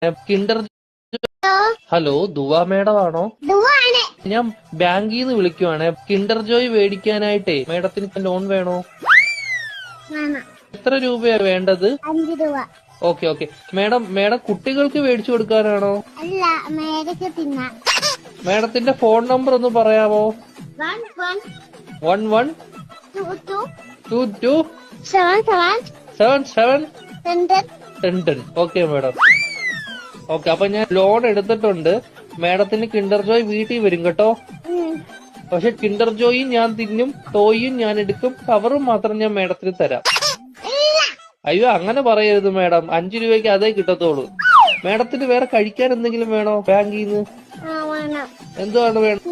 Kinder hello ദുവ madam ആണോ? ഞാൻ ബാങ്കിൽ നിന്ന് വിളിക്കുവാണ്. കിൻഡർ ജോയ് മേടിക്കാനായിട്ടേ മേഡത്തിന് ലോൺ വേണോ? എത്ര രൂപയാ വേണ്ടത്? 5 രൂപ. ഓക്കെ ഓക്കെ മേഡം കുട്ടികൾക്ക് മേടിച്ചു കൊടുക്കാനാണോ? അല്ല, മേടിച്ച് തിന്നാം. മേഡത്തിന്റെ ഫോൺ നമ്പർ ഒന്ന് പറയാമോ? 11 22 77 10. Okay madam. ഓക്കെ, അപ്പൊ ഞാൻ ലോൺ എടുത്തിട്ടുണ്ട്. മേഡത്തിന് കിൻഡർ ജോയ് വീട്ടിൽ വരും കേട്ടോ. പക്ഷെ കിൻഡർ ജോയും ഞാൻ തിന്നും, ടോയും ഞാൻ എടുക്കും, കവറും മാത്രം ഞാൻ മേഡത്തിന് തരാം. അയ്യോ അങ്ങനെ പറയരുത് മേഡം, 5 രൂപയ്ക്ക് അതേ കിട്ടത്തോളൂ. മേഡത്തിന് വേറെ കഴിക്കാൻ എന്തെങ്കിലും വേണോ ബാങ്കിൽ നിന്ന്? എന്തുവാണ് വേണം?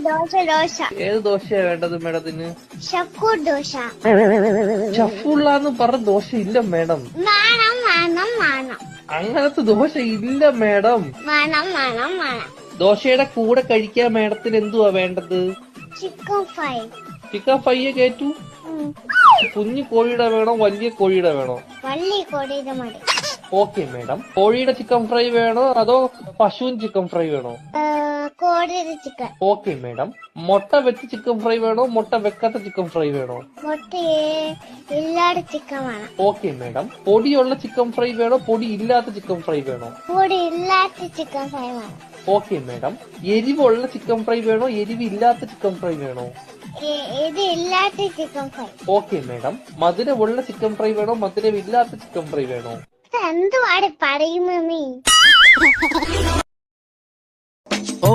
ഏത് ദോശയാ വേണ്ടത് മേഡത്തിന്? ഷഫുള്ളാന്ന് പറഞ്ഞ ദോശ ഇല്ല മേഡം. അങ്ങനത്തെ ദോശ ഇല്ല മേഡം. ദോശയുടെ കൂടെ കഴിക്കാൻ മേഡത്തിന് എന്തുവാ വേണ്ടത്? ചിക്കൻ ഫ്രൈ കേറ്റു. കുഞ്ഞു കോഴിയുടെ വേണോ വലിയ കോഴിയുടെ വേണോ? Okay madam. കോഴിയുടെ ചിക്കൻ ഫ്രൈ വേണോ അതോ പശുവിൻ ചിക്കൻ ഫ്രൈ വേണോ? Okay madam. മുട്ട വെച്ച് ചിക്കൻ ഫ്രൈ വേണോ മുട്ട വെക്കാത്ത ചിക്കൻ ഫ്രൈ വേണോ? Okay madam. പൊടിയുള്ള ചിക്കൻ ഫ്രൈ വേണോ പൊടി ഇല്ലാത്ത ചിക്കൻ ഫ്രൈ വേണോ? Okay madam. എരിവുള്ള ചിക്കൻ ഫ്രൈ വേണോ എരിവില്ലാത്ത ചിക്കൻ ഫ്രൈ വേണോ? Okay madam. മധുരമുള്ള ചിക്കൻ ഫ്രൈ വേണോ മധുരമില്ലാത്ത ചിക്കൻ ഫ്രൈ വേണോ? എന്തുവാണ് പറയുന്നത് നീ?